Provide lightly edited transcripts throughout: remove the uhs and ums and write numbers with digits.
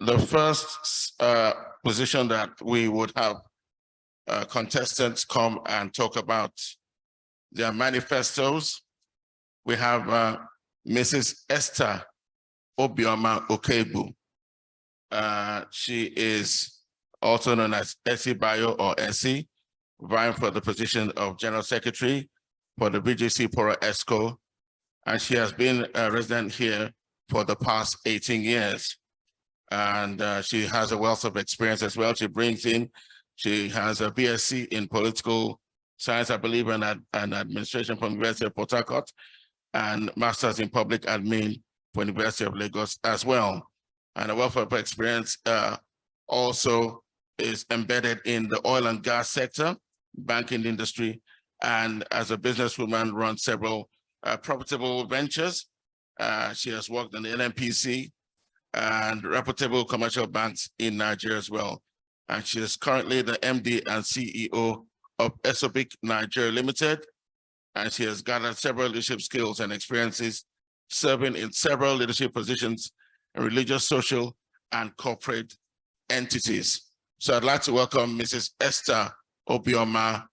The first position that we would have contestants come and talk about their manifestos. We have Mrs. Esther Obioma Okebu. She is also known as Essie Bayo or Essie, vying for the position of General Secretary for the BGC Poro EXCO, and she has been a resident here for the past 18 years. And she has a wealth of experience as well. She has a BSc in political science, I believe, and administration from the University of Port Harcourt, and master's in public admin for the University of Lagos as well. And a wealth of experience also is embedded in the oil and gas sector, banking industry, and as a businesswoman runs several profitable ventures. She has worked in the NNPC and reputable commercial banks in Nigeria as well. And she is currently the MD and CEO of Esobic Nigeria Limited. And she has gathered several leadership skills and experiences serving in several leadership positions in religious, social, and corporate entities. So I'd like to welcome Mrs. Esther Obioma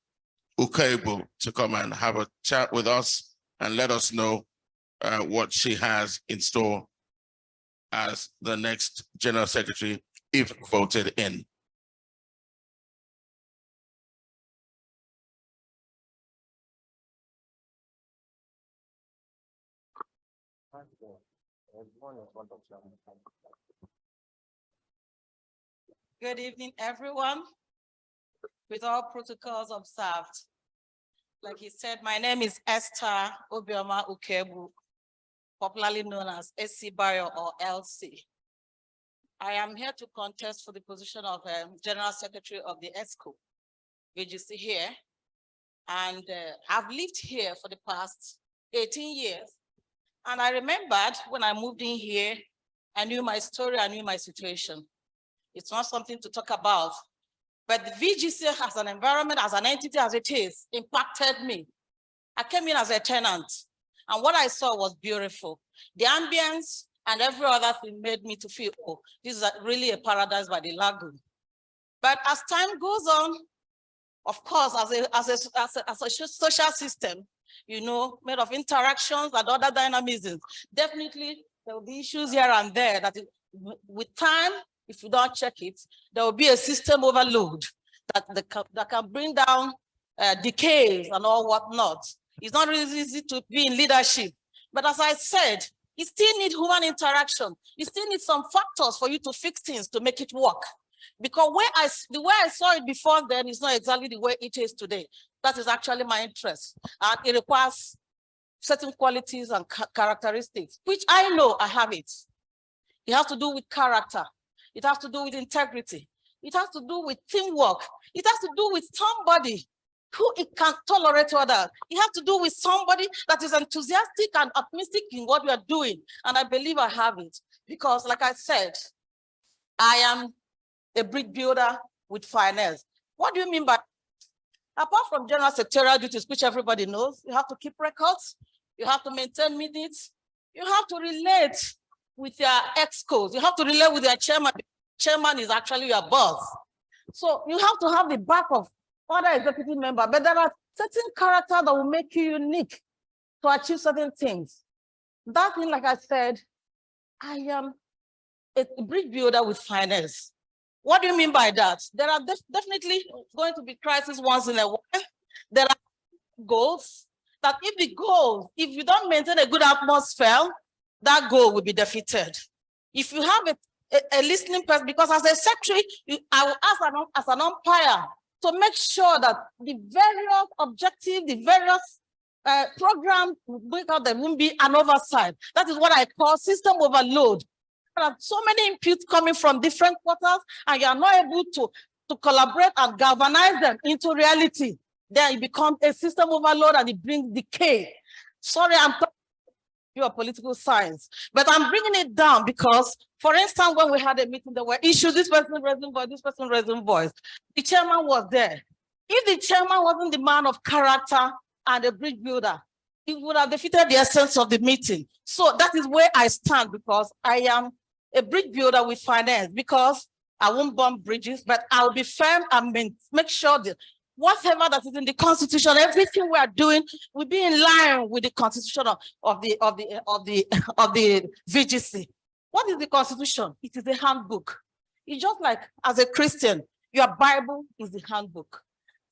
Okebu to come and have a chat with us and let us know what she has in store as the next General Secretary, if voted in. Good evening, everyone. With all protocols observed. Like he said, my name is Esther Obioma Okebu, popularly known as SC Bayo or LC. I am here to contest for the position of General Secretary of the EXCO, which you see here. And I've lived here for the past 18 years. And I remembered when I moved in here, I knew my story, I knew my situation. It's not something to talk about, but the VGC as an environment, as an entity as it is, impacted me. I came in as a tenant, and what I saw was beautiful. The ambience and every other thing made me to feel, oh, this is really a paradise by the lagoon. But as time goes on, of course, as a social system, you know, made of interactions and other dynamisms, definitely there will be issues here and there that with time, if you don't check it, there will be a system overload that can bring down decays and all whatnot. It's not really easy to be in leadership. But as I said, you still need human interaction. You still need some factors for you to fix things to make it work. Because the way I saw it before then is not exactly the way it is today. That is actually my interest. And it requires certain qualities and characteristics, which I know I have it. It has to do with character. It has to do with integrity. It has to do with teamwork. It has to do with somebody who it can tolerate others. It has to do with somebody that is enthusiastic and optimistic in what we are doing. And I believe I have it. Because like I said, I am a brick builder with finance. What do you mean by, apart from general secretarial duties, which everybody knows, you have to keep records, you have to maintain minutes, you have to relate with your EXCOs, you have to relate with your chairman. Chairman is actually your boss. So you have to have the back of other executive members, but there are certain characters that will make you unique to achieve certain things. That means, like I said, I am a bridge builder with finance. What do you mean by that? There are definitely going to be crises once in a while. There are goals that if you don't maintain a good atmosphere, that goal will be defeated. If you have a listening person, because as a secretary, I will ask as an umpire to make sure that the various objectives, the various programs, there won't be an oversight. That is what I call system overload. There are so many inputs coming from different quarters, and you are not able to collaborate and galvanize them into reality. Then it becomes a system overload and it brings decay. Sorry, I'm talking your political science, but I'm bringing it down because, for instance, when we had a meeting, there were issues, this person raising voice, this person raising voice. The chairman was there. If the chairman wasn't the man of character and a bridge builder, he would have defeated the essence of the meeting. So that is where I stand, because I am a bridge builder with finance, because I won't burn bridges, but I'll be firm and make sure that whatever that is in the Constitution, everything we are doing will be in line with the Constitution of the VGC. What is the Constitution? It is a handbook. It's just like as a Christian, your Bible is the handbook.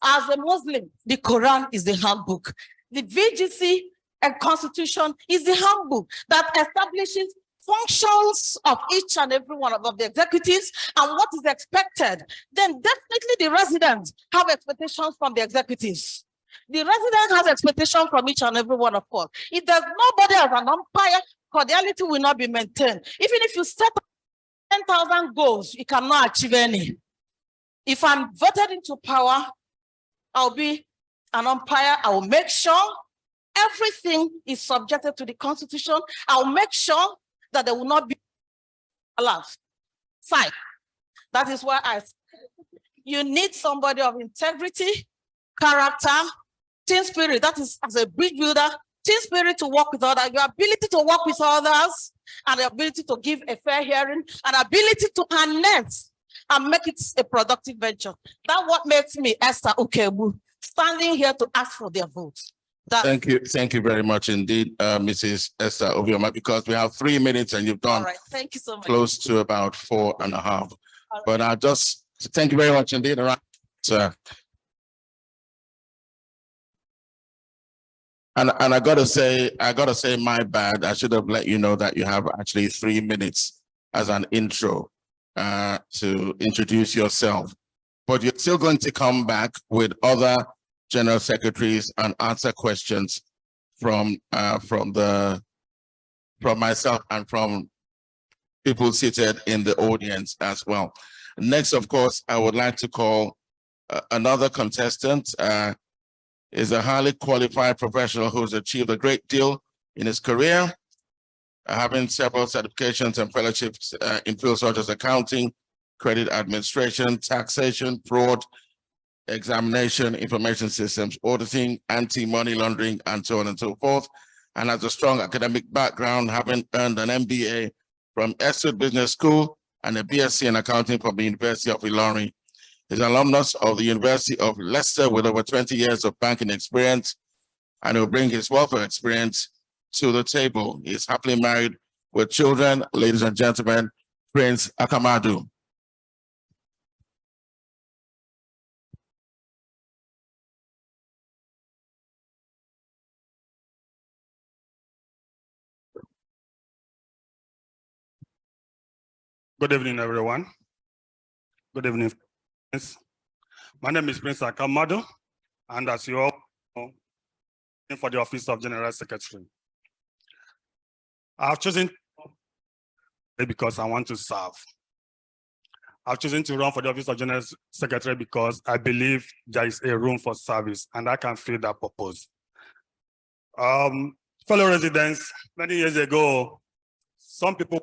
As a Muslim, the Quran is the handbook. The VGC and Constitution is the handbook that establishes functions of each and every one of the executives and what is expected. Then definitely the residents have expectations from the executives. The resident has expectations from each and every one of us. If there's nobody as an umpire, cordiality will not be maintained. Even if you set 10,000 goals, you cannot achieve any. If I'm voted into power, I'll be an umpire. I will make sure everything is subjected to the Constitution. I'll make sure that there will not be allowed. Fine. That is why you need somebody of integrity, character, team spirit. That is, as a bridge builder, team spirit to work with others, your ability to work with others, and the ability to give a fair hearing, and ability to harness and make it a productive venture. That's what makes me Esther Ukebu, standing here to ask for their votes. Thank you very much indeed, Mrs. Esther Obioma, because we have 3 minutes and you've done Thank you so much. Close to about 4.5. But I'll just thank you very much indeed. Sir. And I gotta say, my bad. I should have let you know that you have actually 3 minutes as an intro to introduce yourself. But you're still going to come back with other general secretaries and answer questions from myself and from people seated in the audience as well. Next, of course, I would like to call another contestant. Is a highly qualified professional who's achieved a great deal in his career, having several certifications and fellowships in fields such as accounting, credit administration, taxation, fraud, examination, information systems, auditing, anti-money laundering, and so on and so forth, and has a strong academic background, having earned an MBA from EXCO Business School and a BSc in accounting from the University of Ilorin. He's an alumnus of the University of Leicester with over 20 years of banking experience, and he'll bring his wealth of experience to the table. He's happily married with children. Ladies and gentlemen, Prince Akamadu. Good evening, everyone. Good evening. My name is Prince Akamadu, and as you all know, I'm for the Office of General Secretary. I've chosen because I want to serve. I've chosen to run for the Office of General Secretary because I believe there is a room for service, and I can fill that purpose. Fellow residents, many years ago, some people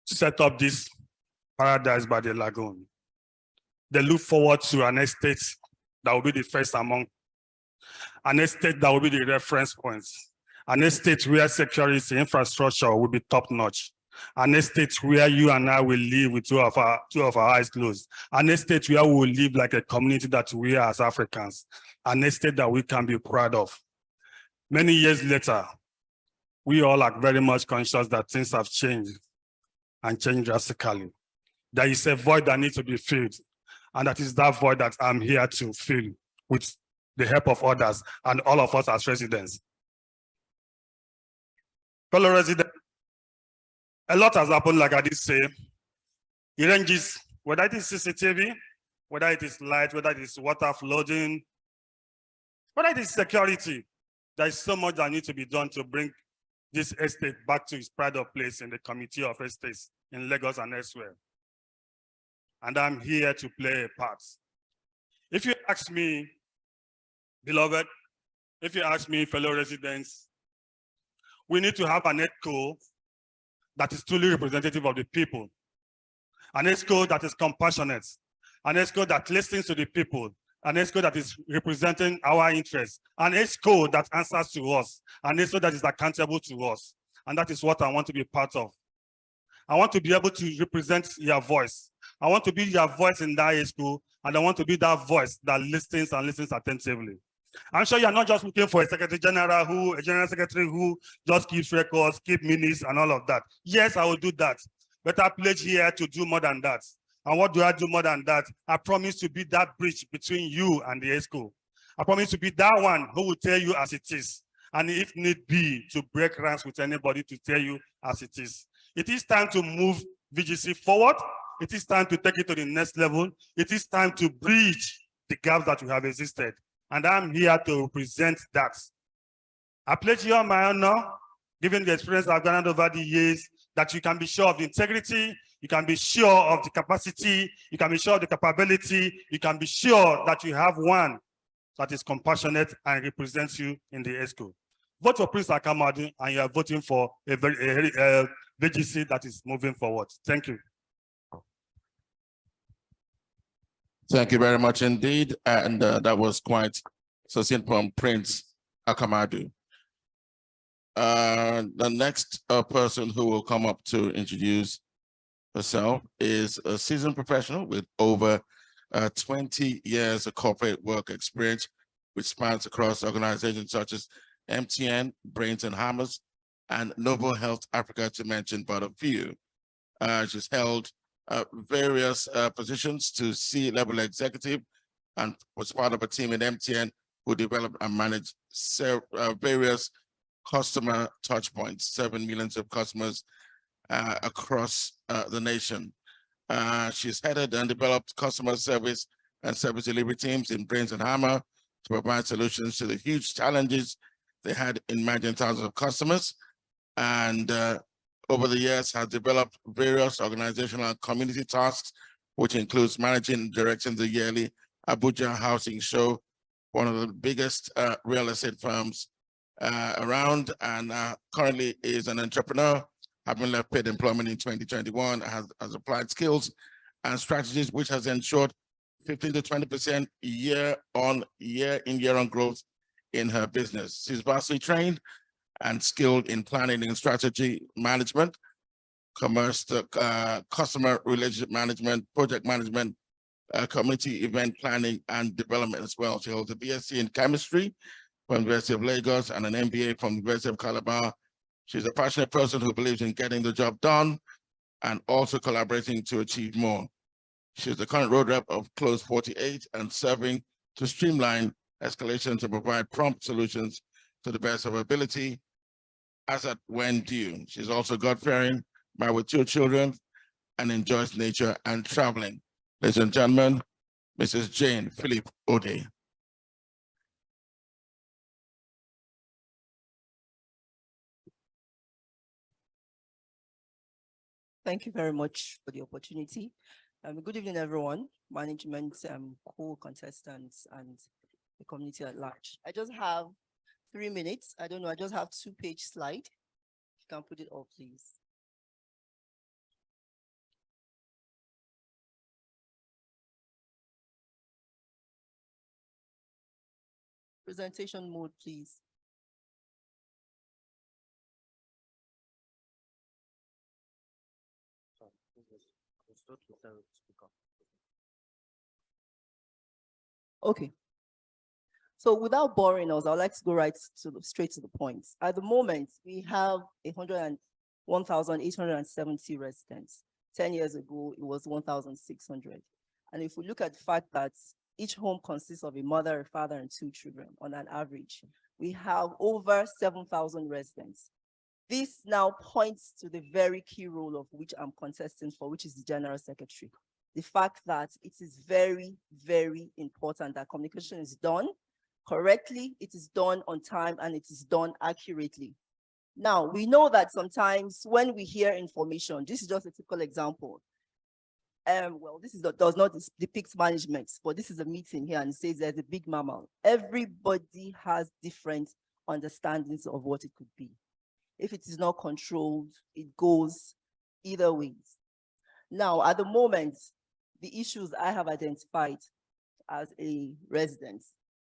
set up this paradise by the lagoon. They look forward to an estate that will be the first among, an estate that will be the reference points, an estate where security infrastructure will be top-notch, an estate where you and I will live with two of our eyes closed, an estate where we will live like a community that we are as Africans, an estate that we can be proud of. Many years later, we all are very much conscious that things have changed and changed drastically. There is a void that needs to be filled, and that is that void that I'm here to fill with the help of others and all of us as residents. Fellow residents, a lot has happened, like I did say. It ranges, whether it is CCTV, whether it is light, whether it is water flooding, whether it is security. There is so much that needs to be done to bring this estate back to its pride of place in the Committee of Estates in Lagos and elsewhere. And I'm here to play a part. If you ask me, beloved, if you ask me, fellow residents, we need to have an EXCO that is truly representative of the people, an EXCO that is compassionate, an EXCO that listens to the people, an EXCO that is representing our interests, an EXCO that answers to us, an EXCO that is accountable to us. And that is what I want to be part of. I want to be able to represent your voice. I want to be your voice in that EXCO, and I want to be that voice that listens and listens attentively. I'm sure you're not just looking for a secretary general a general secretary who just keeps records, keep minutes and all of that. Yes, I will do that. But I pledge here to do more than that. And what do I do more than that? I promise to be that bridge between you and the EXCO. I promise to be that one who will tell you as it is. And if need be, to break ranks with anybody to tell you as it is. It is time to move VGC forward. It is time to take it to the next level. It is time to bridge the gaps that we have existed. And I'm here to represent that. I pledge you on my honor, given the experience I've gathered over the years, that you can be sure of the integrity, you can be sure of the capacity, you can be sure of the capability, you can be sure that you have one that is compassionate and represents you in the EXCO. Vote for Prince Akamadu, and you are voting for a VGC that is moving forward. Thank you. Thank you very much indeed. And that was quite succinct from Prince Akamadu. The next person who will come up to introduce herself is a seasoned professional with over 20 years of corporate work experience, which spans across organizations such as MTN, Brains and Hammers, and Noble Health Africa, to mention but a few. She's held various positions to C-level executive and was part of a team at MTN who developed and managed various customer touch points, 7 million of customers across the nation. She's headed and developed customer service and service delivery teams in Brains and Hammer to provide solutions to the huge challenges they had in managing thousands of customers. And over the years has developed various organizational and community tasks, which includes managing and directing the yearly Abuja Housing Show, one of the biggest real estate firms around, and currently is an entrepreneur, having left paid employment in 2021, has applied skills and strategies, which has ensured 15 to 20% year on growth in her business. She's vastly trained and skilled in planning and strategy management, customer relationship management, project management, community event planning and development as well. She holds a BSc in chemistry from the University of Lagos and an MBA from the University of Calabar. She's a passionate person who believes in getting the job done and also collaborating to achieve more. She's the current road rep of Close 48 and serving to streamline escalation to provide prompt solutions to the best of her ability as at when due. She's also God-fearing, married with 2 children, and enjoys nature and traveling. Ladies and gentlemen, Mrs. Jane Philip Ode. Thank you very much for the opportunity. Good evening, everyone, management, co-contestants, and the community at large. I just have 3 minutes. I don't know, I just have 2-page slide. You can put it up, please. Presentation mode, please. Okay. So without boring us, I'd like to go straight to the point. At the moment, we have 1,870 residents. 10 years ago, it was 1,600. And if we look at the fact that each home consists of a mother, a father, and 2 children on an average, we have over 7,000 residents. This now points to the very key role of which I'm contesting for, which is the General Secretary. The fact that it is very, very important that communication is done correctly, it is done on time, and it is done accurately. Now, we know that sometimes when we hear information, this is just a typical example. Well, does not depict management, but this is a meeting here and it says there's a big mammal. Everybody has different understandings of what it could be. If it is not controlled, it goes either ways. Now, at the moment, the issues I have identified as a resident,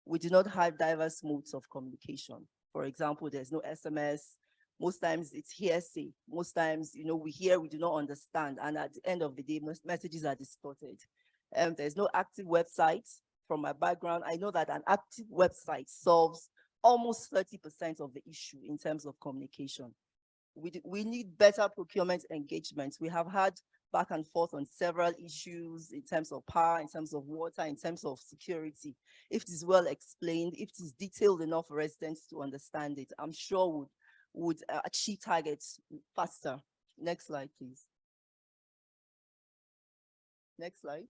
we do not have diverse modes of communication. For example, there's no SMS, Most times it's hearsay. Most times, we hear, we do not understand. And at the end of the day, most messages are distorted. There's no active website. From my background, I know that an active website solves almost 30% of the issue in terms of communication. We need better procurement engagement. We have had back and forth on several issues in terms of power, in terms of water, in terms of security. If it is well explained, if it is detailed enough for residents to understand it, I'm sure would achieve targets faster. Next slide, please. Next slide.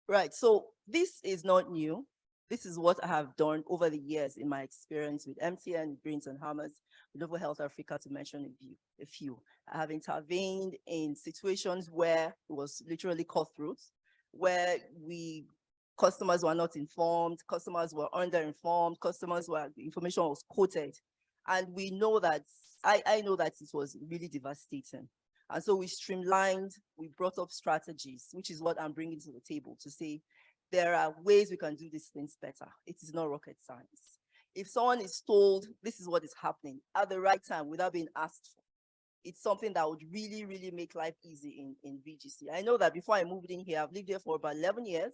Right, so this is not new. This is what I have done over the years in my experience with MTN, Greens and Hammers, Novo Health Africa, to mention a few. I have intervened in situations where it was literally cutthroat, where customers were not informed, customers were underinformed, the information was quoted. And we know that, I know that it was really devastating. And so we streamlined, we brought up strategies, which is what I'm bringing to the table to say, there are ways we can do these things better. It is not rocket science. If someone is told this is what is happening at the right time without being asked for, it's something that would really, really make life easy in VGC. I know that before I moved in here, I've lived here for about 11 years.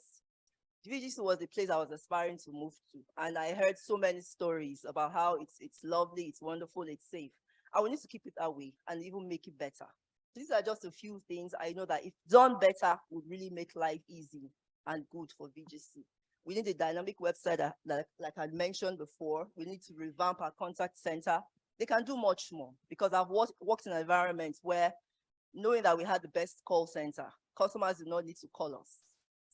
VGC was the place I was aspiring to move to. And I heard so many stories about how it's lovely, it's wonderful, it's safe. I will need to keep it that way and even make it better. These are just a few things I know that if done better would really make life easy and good for VGC. We need a dynamic website like I mentioned before. We need to revamp our contact center. They can do much more because I've worked in an environment where knowing that we had the best call center, customers do not need to call us.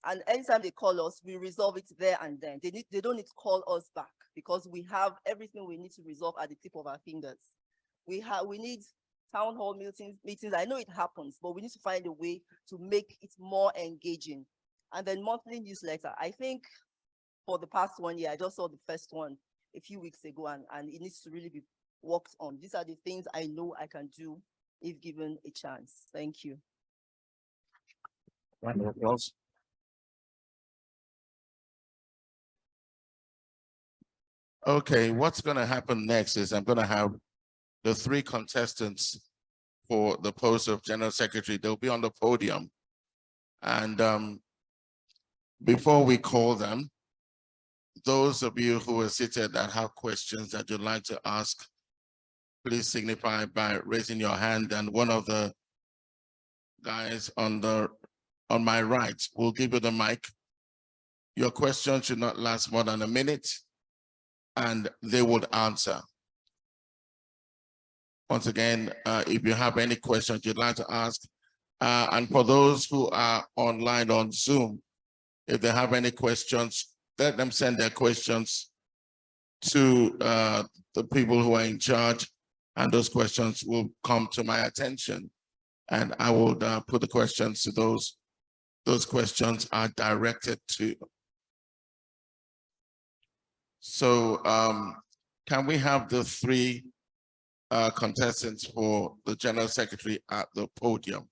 And anytime they call us, we resolve it there and then. They don't need to call us back because we have everything we need to resolve at the tip of our fingers. We need town hall meetings. I know it happens, but we need to find a way to make it more engaging. And then monthly newsletter. I think for the past 1 year, I just saw the first one a few weeks ago, and it needs to really be worked on. These are the things I know I can do if given a chance. Thank you. Okay, what's going to happen next is I'm going to have the three contestants for the post of General Secretary. They'll be on the podium. And before we call them, those of you who are seated that have questions that you'd like to ask, please signify by raising your hand, and one of the guys on my right will give you the mic. Your question should not last more than a minute, and they would answer. Once again, if you have any questions you'd like to ask, and for those who are online on Zoom, if they have any questions, let them send their questions to the people who are in charge, and those questions will come to my attention, and I will put the questions to those. Those questions are directed to. So can we have the three contestants for the General Secretary at the podium?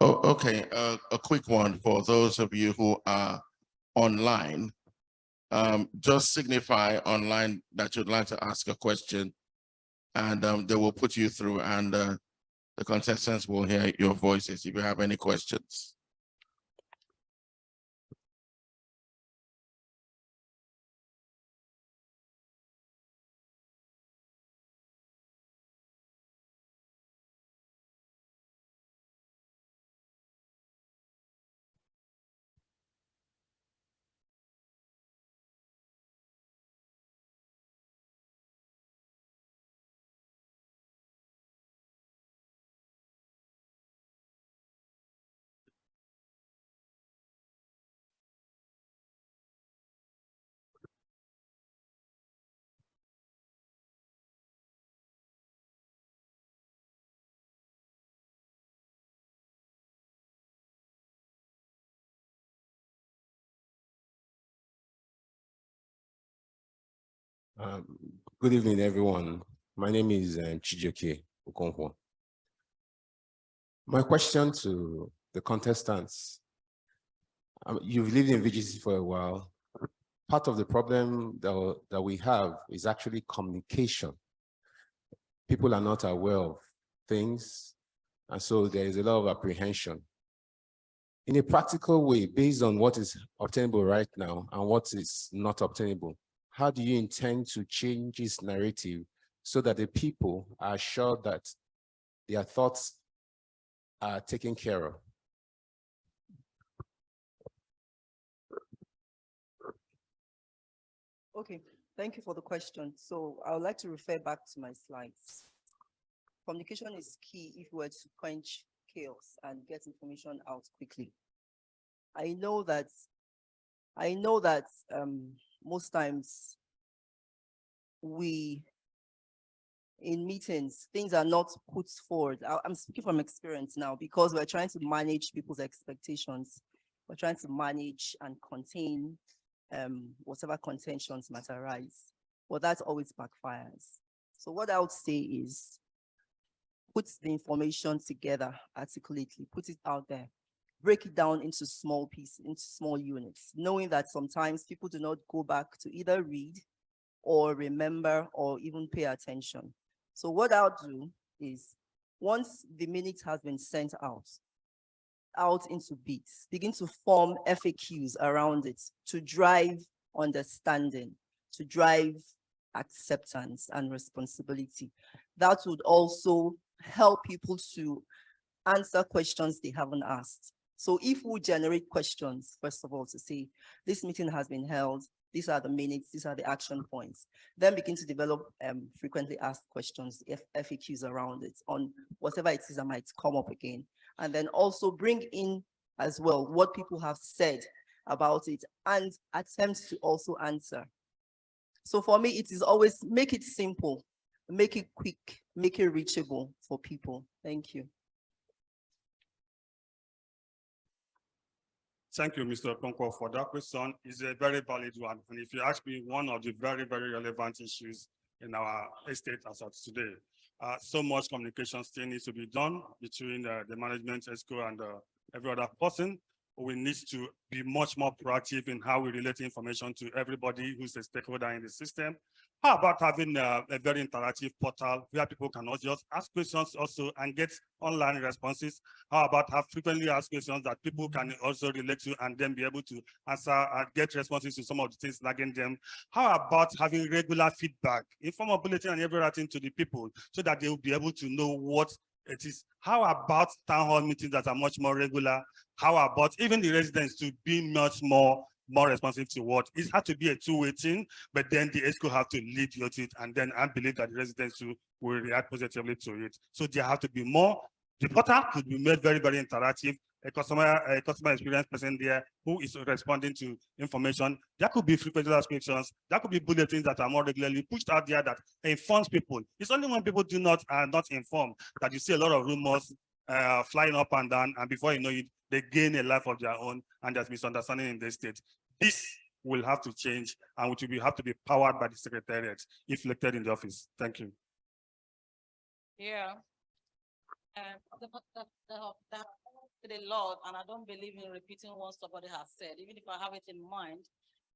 Oh, okay, a quick one for those of you who are online. Just signify online that you'd like to ask a question, and they will put you through, and the contestants will hear your voices if you have any questions. Good evening, everyone. My name is Chijoke Okonkwo. My question to the contestants, you've lived in VGC for a while. Part of the problem that we have is actually communication. People are not aware of things, and so there is a lot of apprehension. In a practical way, based on what is obtainable right now and what is not obtainable, how do you intend to change this narrative so that the people are sure that their thoughts are taken care of? Okay, thank you for the question. So I would like to refer back to my slides. Communication is key if we were to quench chaos and get information out quickly. I know that most times in meetings, things are not put forward. I'm speaking from experience now because we're trying to manage people's expectations. We're trying to manage and contain whatever contentions might arise, but that always backfires. So what I would say is put the information together articulately, put it out there, break it down into small pieces, into small units, knowing that sometimes people do not go back to either read or remember or even pay attention. So what I'll do is once the minute has been sent out into bits, begin to form FAQs around it to drive understanding, to drive acceptance and responsibility. That would also help people to answer questions they haven't asked. So if we generate questions, first of all, to say, this meeting has been held, these are the minutes, these are the action points, then begin to develop frequently asked questions, FAQs around it on whatever it is that might come up again. And then also bring in as well what people have said about it and attempt to also answer. So for me, it is always make it simple, make it quick, make it reachable for people. Thank you. Thank you, Mr. Okonkwo, for that question. It's a very valid one. And if you ask me, one of the very, very relevant issues in our estate as of today. So much communication still needs to be done between the management, EXCO, and every other person. We need to be much more proactive in how we relate information to everybody who's a stakeholder in the system. How about having a very interactive portal where people can also just ask questions also and get online responses? How about have frequently asked questions that people can also relate to and then be able to answer and get responses to some of the things lagging them? How about having regular feedback, informal bulletin and everything to the people so that they will be able to know what it is? How about town hall meetings that are much more regular? How about even the residents to be much more responsive to what? It has to be a two-way thing, but then the EXCO have to lead to it, and then I believe that the residents too will react positively to it. So there have to be more. The portal could be made very, very interactive. A customer experience person there who is responding to information. There could be frequently asked questions. There could be bulletins that are more regularly pushed out there that informs people. It's only when people are not informed that you see a lot of rumors flying up and down, and before you know it, they gain a life of their own, and there's misunderstanding in the state. This will have to change, and which will have to be powered by the Secretariat if elected in the office. Thank you. Yeah. The Lord, and I don't believe in repeating what somebody has said, even if I have it in mind.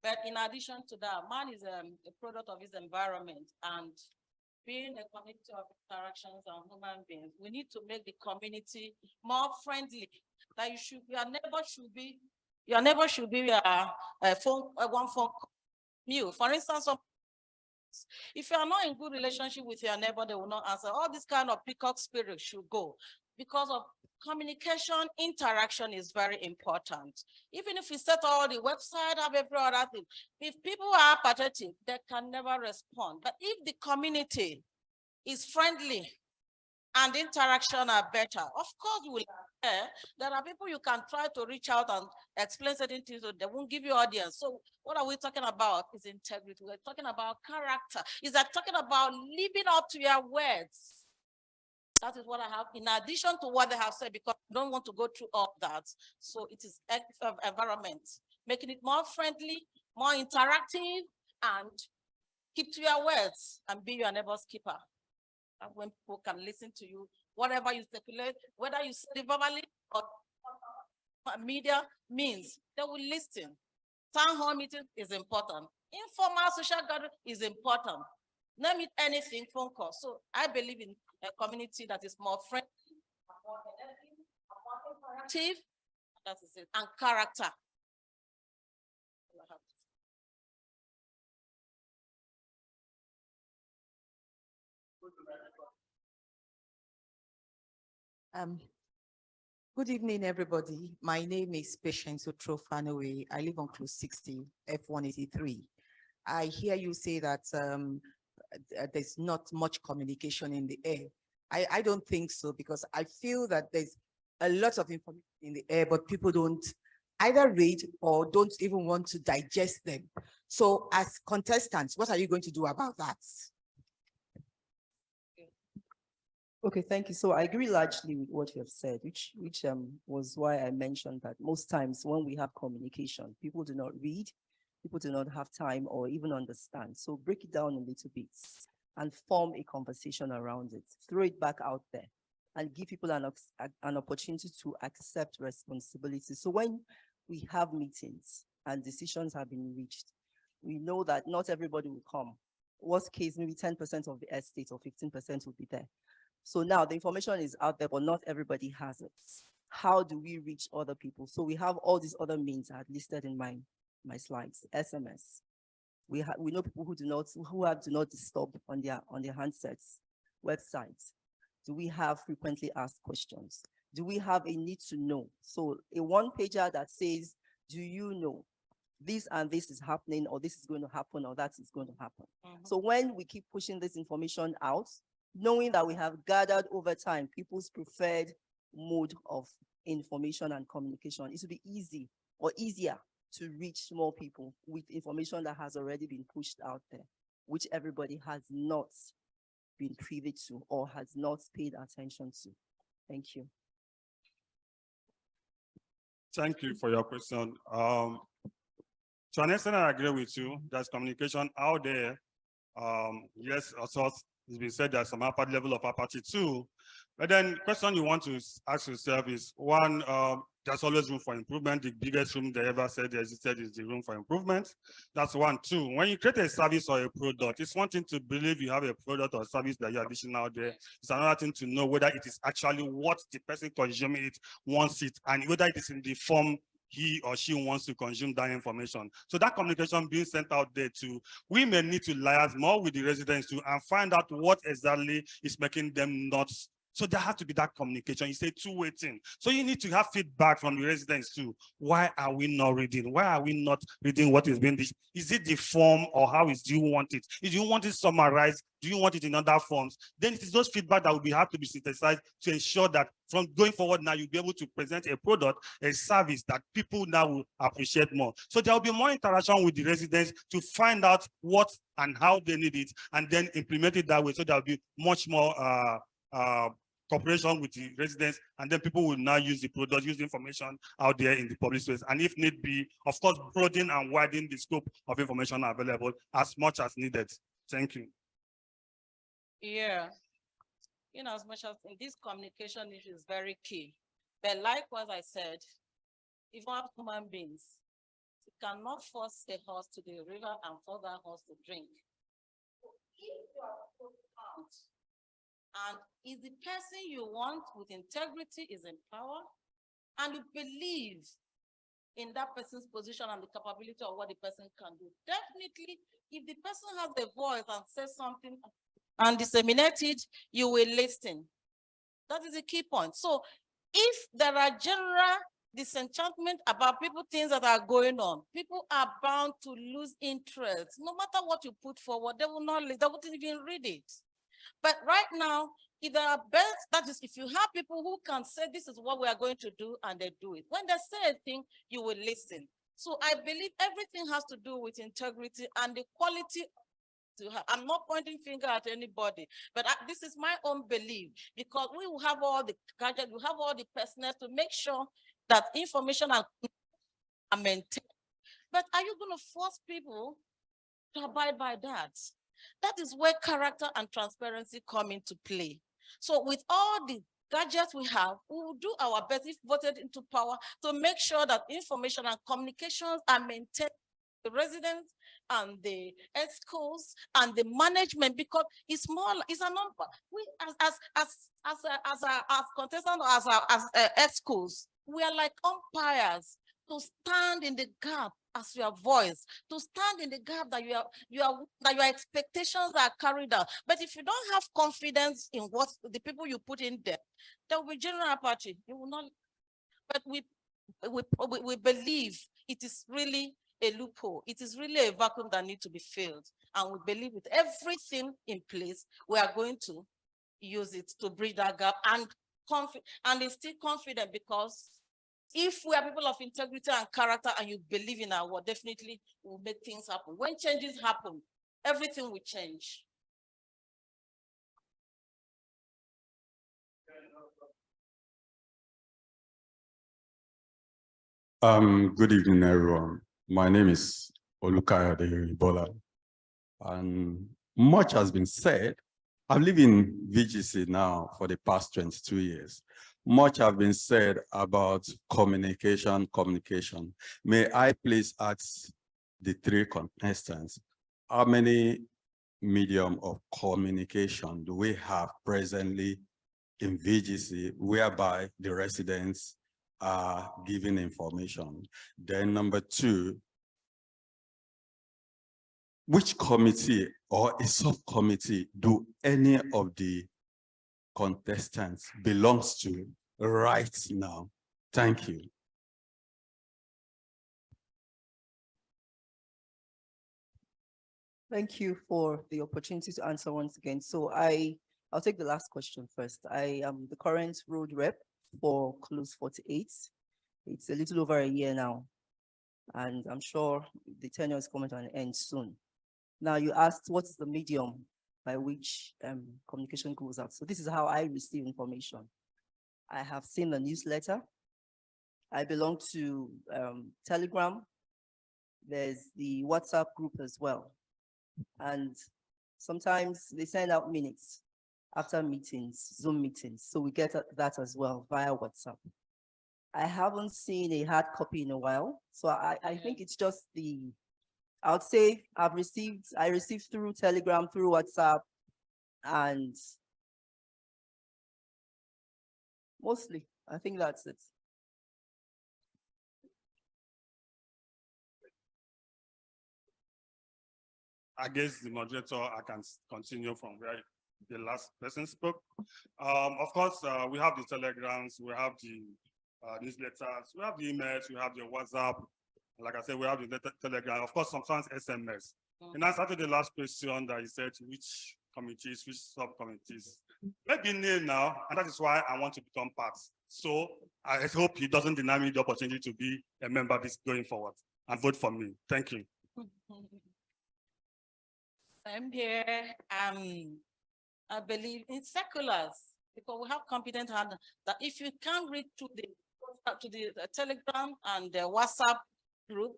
But in addition to that, man is a product of his environment, and being a community of interactions and human beings, we need to make the community more friendly. That your neighbor should be one phone call. For instance, if you are not in good relationship with your neighbor, they will not answer. All this kind of peacock spirit should go because of communication. Interaction is very important. Even if we set all the website up, every other thing, if people are apathetic, they can never respond. But if the community is friendly and interaction are better, of course you will. There are people you can try to reach out and explain certain things, so they won't give you audience. So what are we talking about? Is integrity. We're talking about character. Is that talking about living up to your words? That is what I have, in addition to what they have said, because I don't want to go through all that. So it is environment, making it more friendly, more interactive, and Keep to your words and be your neighbor's keeper. And when people can listen to you, whatever you speculate, whether you say it verbally or media means, they will listen. Town hall meeting is important. Informal social gathering is important. Name it anything, phone call. So I believe in a community that is more friendly, more energetic, more interactive, that is it, and character. Good evening, everybody. My name is Patience Otrofanowe. I live on Close 60, F183. I hear you say that there's not much communication in the air. I don't think so, because I feel that there's a lot of information in the air, but people don't either read or don't even want to digest them. So as contestants, what are you going to do about that? Okay, thank you. So I agree largely with what you have said, which was why I mentioned that most times when we have communication, people do not read, people do not have time or even understand. So break it down in little bits and form a conversation around it. Throw it back out there and give people an opportunity to accept responsibility. So when we have meetings and decisions have been reached, we know that not everybody will come. Worst case, maybe 10% of the estate or 15% will be there. So now the information is out there, but not everybody has it. How do we reach other people? So we have all these other means I had listed in my slides. SMS. We know people who have do not disturb on their handsets. Websites. Do we have frequently asked questions? Do we have a need to know? So a one-pager that says, do you know this and this is happening, or this is going to happen, or that is going to happen? So when we keep pushing this information out, knowing that we have gathered over time people's preferred mode of information and communication, it will be easy or easier to reach more people with information that has already been pushed out there, which everybody has not been privy to or has not paid attention to. Thank you. Thank you for your question. To an extent, I agree with you. There's communication out there. Yes, also it's been said there's some upper level of apathy too. But then question you want to ask yourself is, one, there's always room for improvement. The biggest room they ever said existed is the room for improvement. That's one. Two, when you create a service or a product, it's one thing to believe you have a product or service that you're dishing out there. It's another thing to know whether it is actually what the person consuming it wants it, and whether it is in the form he or she wants to consume that information. So that communication being sent out there too, we may need to liaise more with the residents too and find out what exactly is making them nuts. So there has to be that communication. It's a two-way thing. So you need to have feedback from the residents too. Why are we not reading? Why are we not reading what is being dished? Is it the form, or how do you want it? If you want it summarized, do you want it in other forms? Then it is those feedback that will have to be synthesized to ensure that from going forward now, you'll be able to present a product, a service that people now will appreciate more. So there will be more interaction with the residents to find out what and how they need it, and then implement it that way. So there will be much more cooperation with the residents, and then people will now use the product, use the information out there in the public space. And if need be, of course, broaden and widen the scope of information available as much as needed. Thank you. Yeah. In as much as in this communication issue is very key. But likewise, I said, if you have human beings, you cannot force a horse to the river and force that horse to drink. If you are out, and is the person you want with integrity is in power, and you believe in that person's position and the capability of what the person can do, definitely, if the person has a voice and says something and disseminate it, you will listen. That is a key point. So if there are general disenchantment about people, things that are going on, people are bound to lose interest. No matter what you put forward, they will not, they won't even read it. But right now, if there are best, that is, if you have people who can say this is what we are going to do and they do it, when they say a thing, you will listen. So I believe everything has to do with integrity and the quality to have. I'm not pointing finger at anybody, but this is my own belief, because we will have all the gadgets, we have all the personnel to make sure that information are maintained. But are you going to force people to abide by that? That is where character and transparency come into play. So with all the gadgets we have, we will do our best if voted into power to make sure that information and communications are maintained the residents and the EXCOs and the management, because it's more, it's a number. We as contestants, as EXCOs, we are like umpires to stand in the gap as your voice, to stand in the gap that your expectations are carried out. But if you don't have confidence in what the people you put in there will be general apathy. You will not. But we believe it is really a loophole. It is really a vacuum that needs to be filled. And we believe with everything in place, we are going to use it to bridge that gap and it's still confident, because if we are people of integrity and character and you believe in our word, definitely we'll make things happen. When changes happen, everything will change. Good evening, everyone. My name is Olukayode Ibola, and much has been said. I've lived in VGC now for the past 22 years. Much has been said about communication. May I please ask the three contestants, how many medium of communication do we have presently in VGC whereby the residents are giving information? Then number two, which committee or a subcommittee do any of the contestants belongs to right now? Thank you. Thank you for the opportunity to answer once again. So I'll take the last question first. I am the current road rep for Close 48. It's a little over a year now, and I'm sure the tenure is coming to an end soon. Now, you asked what's the medium by which communication goes out. So this is how I receive information. I have seen the newsletter. I belong to Telegram. There's the WhatsApp group as well. And sometimes they send out minutes after meetings, Zoom meetings. So we get that as well via WhatsApp. I haven't seen a hard copy in a while. So I think it's just I would say I received through Telegram, through WhatsApp, and mostly, I think that's it. I guess the moderator, I can continue from where the last person spoke. Of course, we have the telegrams, we have the newsletters, we have the emails, we have the WhatsApp. Like I said, we have the telegram, of course, sometimes SMS. In answer to the last question that you said, which committees, which subcommittees, maybe name now, and that is why I want to become part. So I hope he doesn't deny me the opportunity to be a member of this going forward and vote for me. Thank you. I'm here. I believe in circulars, because we have competent hand that if you can't read to the Telegram and the WhatsApp group,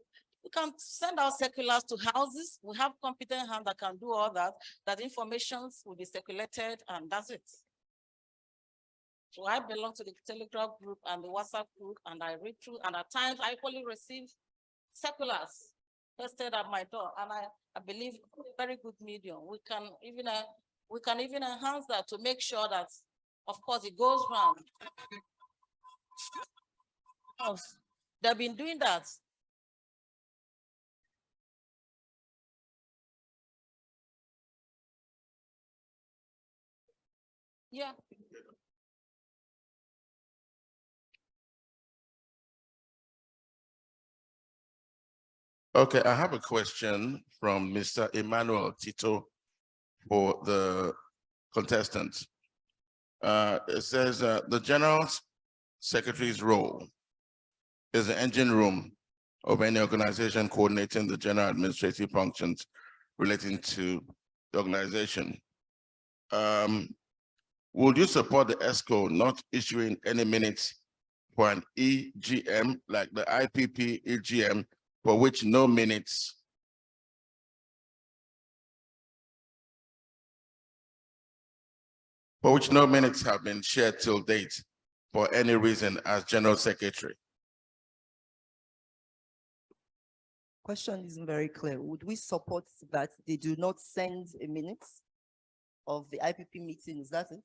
you can send out circulars to houses. We have competent hand that can do all that. That information will be circulated, and that's it. So I belong to the Telegram group and the WhatsApp group, and I read through, and at times I equally receive circulars posted at my door, and I believe very good medium. We can even enhance that to make sure that, of course, it goes round. They've been doing that. Yeah. Okay, I have a question from Mr. Emmanuel Tito for the contestants. It says the General Secretary's role is the engine room of any organization coordinating the general administrative functions relating to the organization. Would you support the EXCO not issuing any minutes for an EGM like the IPP EGM, for which no minutes for which no minutes have been shared till date for any reason as General Secretary. Question isn't very clear. Would we support that they do not send a minute of the IPP meeting? Is that it?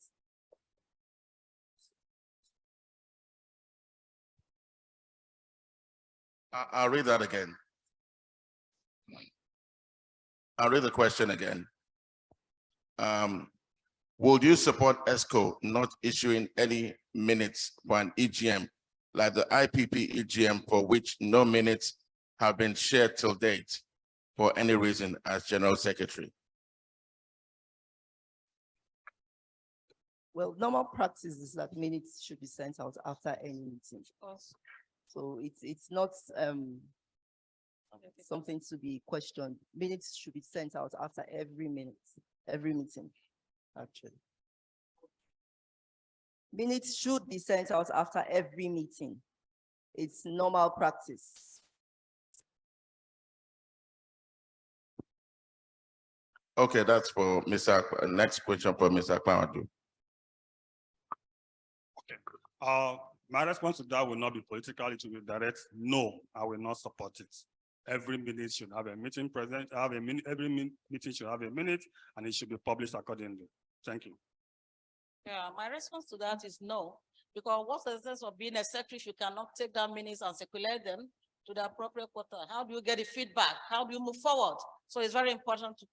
I'll read that again. I'll read the question again. Would you support EXCO not issuing any minutes for an EGM like the IPP EGM for which no minutes have been shared till date for any reason as General Secretary? Well, normal practice is that minutes should be sent out after any meeting. So it's not something to be questioned. Minutes should be sent out after every meeting, actually. Minutes should be sent out after every meeting. It's normal practice. Okay, that's for Mr. Next question for Mr. Akpamadu. My response to that will not be political, it will be direct. No, I will not support it. Every minute should have a meeting present, every meeting should have a minute, and it should be published accordingly. Thank you. Yeah, my response to that is no, because what's the sense of being a secretary if you cannot take down minutes and circulate them to the appropriate quarter? How do you get the feedback? How do you move forward? So it's very important to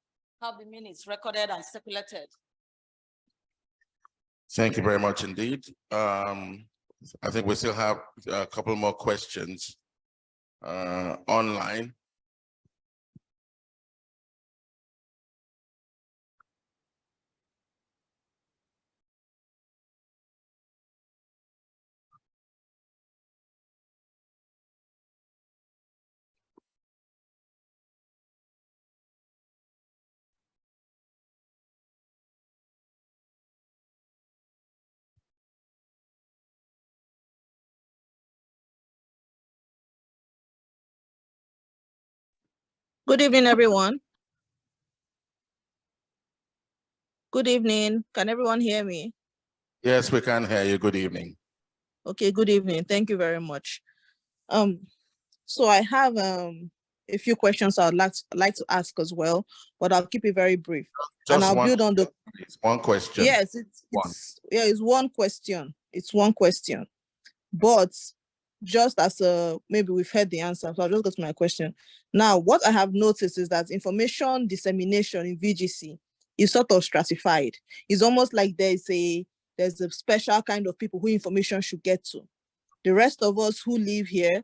have the minutes recorded and circulated. Thank you very much indeed. I think we still have a couple more questions online. Good evening, everyone. Good evening. Can everyone hear me? Yes, we can hear you. Good evening. Okay, good evening. Thank you very much. So I have a few questions I'd like to ask as well, but I'll keep it very brief. And I'll build on the one question. Yes, it's one question. It's one question. But just as maybe we've heard the answer, so I'll just go to my question. Now, what I have noticed is that information dissemination in VGC is sort of stratified. It's almost like there's a special kind of people who information should get to. The rest of us who live here,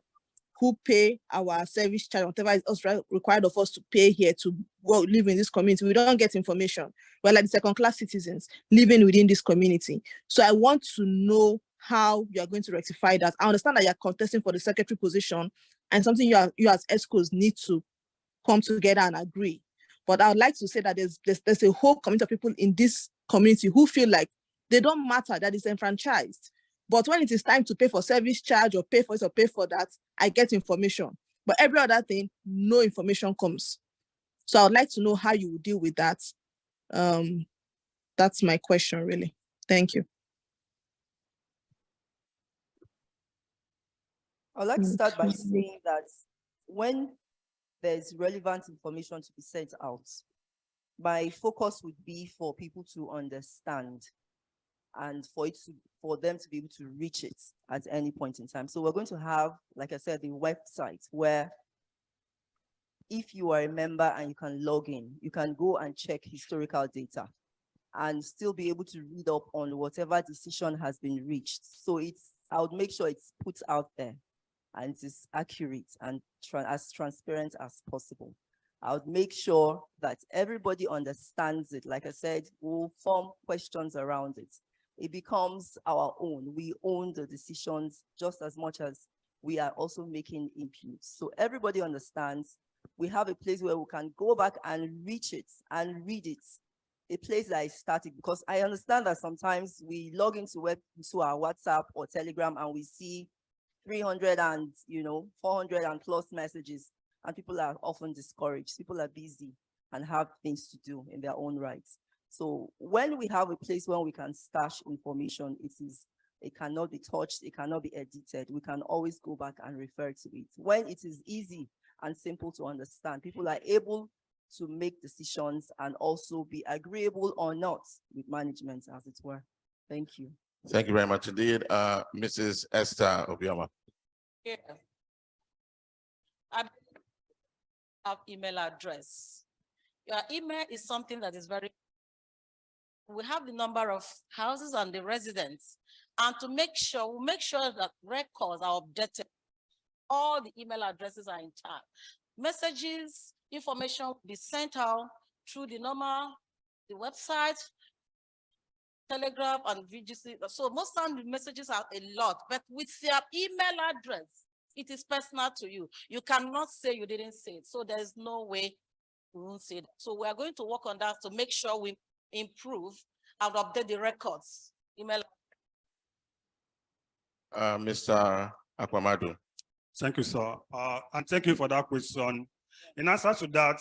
who pay our service charge, whatever is required of us to pay here to go live in this community, we don't get information. We're like the second-class citizens living within this community. So I want to know how you are going to rectify that. I understand that you're contesting for the secretary position and something you as EXCOs need to come together and agree. But I would like to say that there's a whole community of people in this community who feel like they don't matter, that is enfranchised. But when it is time to pay for service charge or pay for this or pay for that, I get information. But every other thing, no information comes. So I would like to know how you will deal with that. That's my question, really. Thank you. I'd like to start by saying that when there's relevant information to be sent out, my focus would be for people to understand and for them to be able to reach it at any point in time. So we're going to have, like I said, the website where if you are a member and you can log in, you can go and check historical data and still be able to read up on whatever decision has been reached. So I would make sure it's put out there and it is accurate and as transparent as possible. I would make sure that everybody understands it. Like I said, we'll form questions around it. It becomes our own. We own the decisions just as much as we are also making inputs. So everybody understands. We have a place where we can go back and reach it and read it. A place that is static, because I understand that sometimes we log into our WhatsApp or Telegram and we see 300 and 400 and plus messages, and people are often discouraged. People are busy and have things to do in their own rights. So when we have a place where we can stash information, it cannot be touched, it cannot be edited. We can always go back and refer to it. When it is easy and simple to understand, people are able to make decisions and also be agreeable or not with management, as it were. Thank you. Thank you very much indeed. Mrs. Esther Obioma. Yeah. I have email address. Your email is something that is very, we have the number of houses and the residents, and to make sure, we'll make sure that records are updated. All the email addresses are intact. Messages, information will be sent out through the website, Telegraph, and VGC. So most times the messages are a lot, but with your email address, it is personal to you. You cannot say you didn't say it. So there's no way we won't say that. So we are going to work on that to make sure we improve and update the records. Email. Mr. Akwamadu. Thank you, sir. And thank you for that question. In answer to that,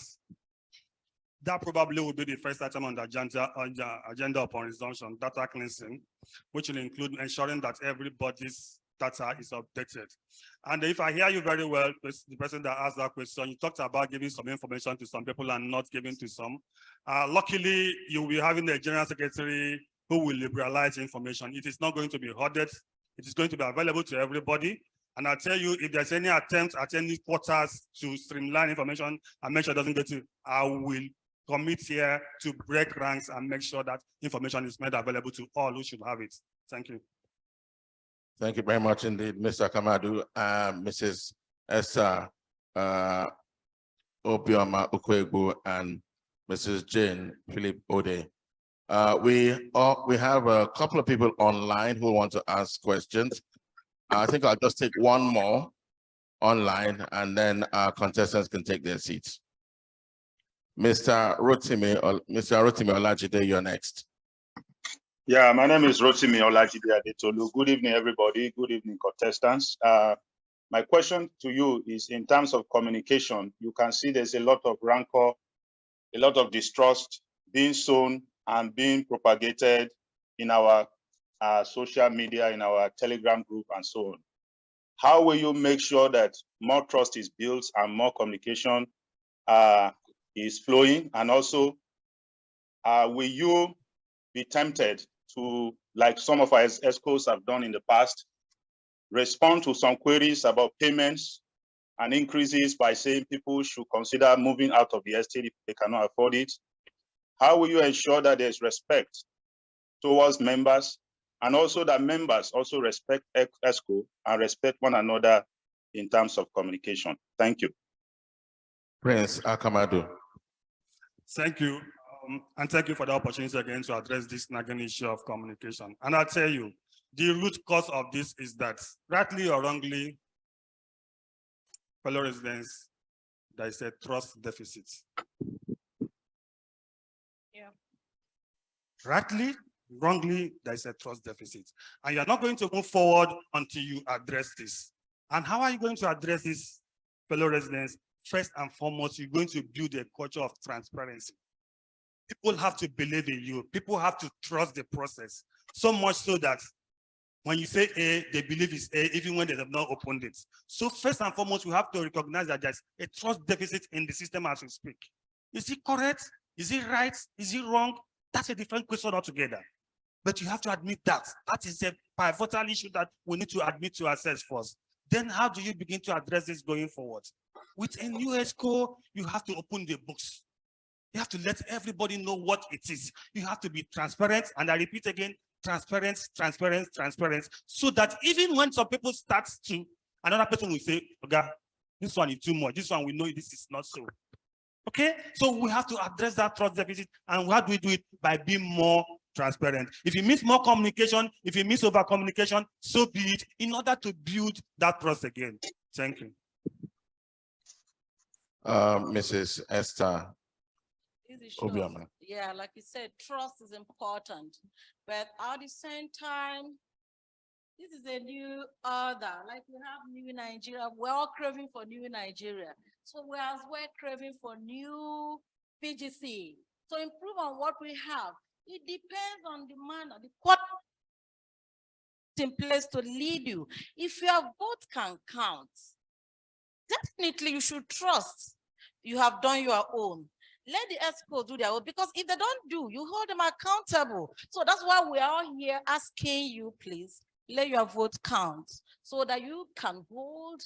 that probably will be the first item on the agenda upon resumption, data cleansing, which will include ensuring that everybody's data is updated. And if I hear you very well, the person that asked that question, you talked about giving some information to some people and not giving to some. Luckily, you will be having a general secretary who will liberalize information. It is not going to be hoarded. It is going to be available to everybody. And I'll tell you, if there's any attempt at any quarters to streamline information and make sure it doesn't get to, I will commit here to break ranks and make sure that information is made available to all who should have it. Thank you. Thank you very much indeed, Mr. Kamadu. Mrs. Esther Obioma Ukwegbu and Mrs. Jane Philip Ode. We have a couple of people online who want to ask questions. I think I'll just take one more online and then our contestants can take their seats. Mr. Rotimi Olajide, you're next. Yeah, my name is Rotimi Olajide Adetolu. Good evening, everybody. Good evening, contestants. My question to you is in terms of communication, you can see there's a lot of rancor, a lot of distrust being sown and being propagated in our social media, in our Telegram group, and so on. How will you make sure that more trust is built and more communication is flowing? And also, will you be tempted to, like some of our EXCOs have done in the past, respond to some queries about payments and increases by saying people should consider moving out of the estate if they cannot afford it? How will you ensure that there's respect towards members, and also that members also respect EXCO and respect one another in terms of communication? Thank you. Prince Akamadu. Thank you. And thank you for the opportunity again to address this nagging issue of communication. And I'll tell you, the root cause of this is that, rightly or wrongly, fellow residents, there is a trust deficit. Yeah. Rightly, wrongly, there is a trust deficit. And you're not going to move forward until you address this. And how are you going to address this, fellow residents? First and foremost, you're going to build a culture of transparency. People have to believe in you. People have to trust the process. So much so that when you say A, they believe it's A, even when they have not opened it. So first and foremost, we have to recognize that there's a trust deficit in the system as we speak. Is it correct? Is it right? Is it wrong? That's a different question altogether. But you have to admit that. That is a pivotal issue that we need to admit to ourselves first. Then how do you begin to address this going forward? With a new EXCO, you have to open the books. You have to let everybody know what it is. You have to be transparent. And I repeat again, transparent, transparent, transparent. So that even when some people start to, another person will say, okay, this one is too much. This one, we know this is not so. Okay? So we have to address that trust deficit. And how do we do it? By being more transparent. If it means more communication, if it means over communication, so be it, in order to build that trust again. Thank you. Mrs. Esther Obioma. Yeah, like you said, trust is important. But at the same time, this is a new order. Like we have new Nigeria. We're all craving for new Nigeria. So we're as well craving for new PGC. to improve on what we have. It depends on the man, the what in place to lead you. If your vote can count, definitely you should trust you have done your own. Let the EXCO do their own, because if they don't do, you hold them accountable. So that's why we are all here asking you, please, let your vote count so that you can hold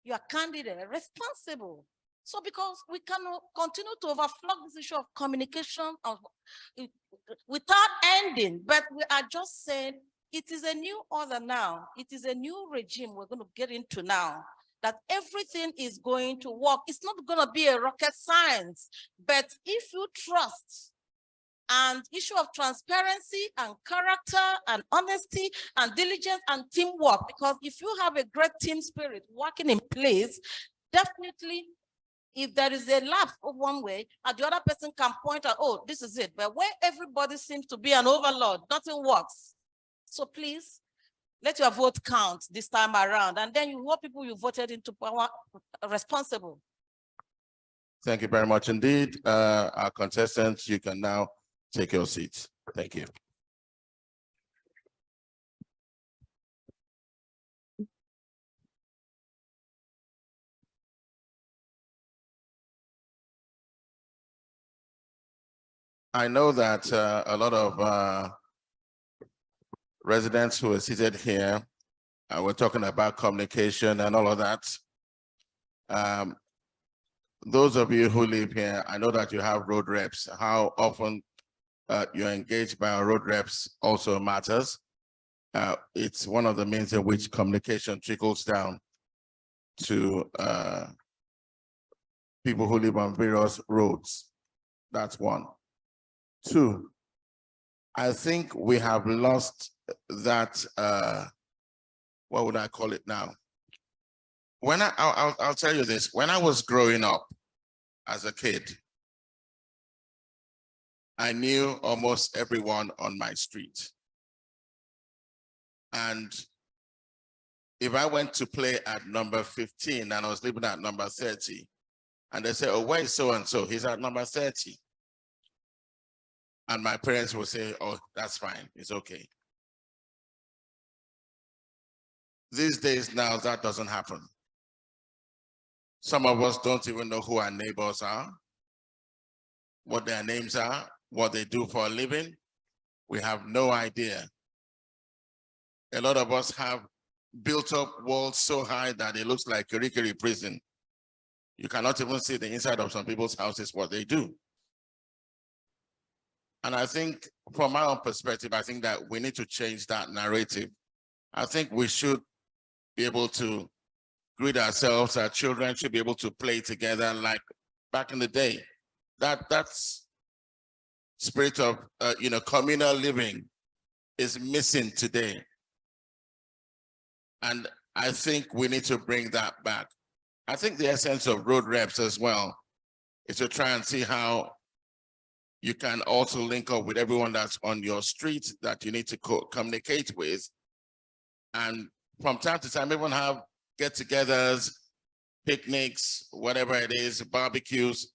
your candidate responsible. So because we cannot continue to overflow this issue of communication without ending, but we are just saying it is a new order now. It is a new regime we're going to get into now, that everything is going to work. It's not going to be a rocket science, but if you trust and issue of transparency and character and honesty and diligence and teamwork, because if you have a great team spirit working in place, definitely if there is a lapse of one way, and the other person can point out, oh, this is it. But where everybody seems to be an overlord, nothing works. So please, let your vote count this time around, and then you hold people you voted into power responsible. Thank you very much indeed. Our contestants, you can now take your seats. Thank you. I know that a lot of residents who are seated here, we're talking about communication and all of that. Those of you who live here, I know that you have road reps. How often you're engaged by our road reps also matters. It's one of the means in which communication trickles down to people who live on various roads. That's one. Two, I think we have lost that, what would I call it now? When I'll tell you this, when I was growing up as a kid, I knew almost everyone on my street. And if I went to play at number 15 and I was living at number 30, and they say, oh, where is so-and-so? He's at number 30. And my parents will say, oh, that's fine, it's okay. These days now, that doesn't happen. Some of us don't even know who our neighbors are, what their names are, what they do for a living. We have no idea. A lot of us have built up walls so high that it looks like Kirikiri prison. You cannot even see the inside of some people's houses, what they do. And I think from my own perspective, I think that we need to change that narrative. I think we should be able to greet ourselves. Our children should be able to play together like back in the day. That's spirit of communal living is missing today. And I think we need to bring that back. I think the essence of road reps as well is to try and see how you can also link up with everyone that's on your street that you need to communicate with. And from time to time, even have get-togethers, picnics, whatever it is, barbecues,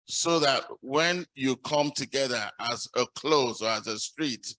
so that when you come together as a close or as a street,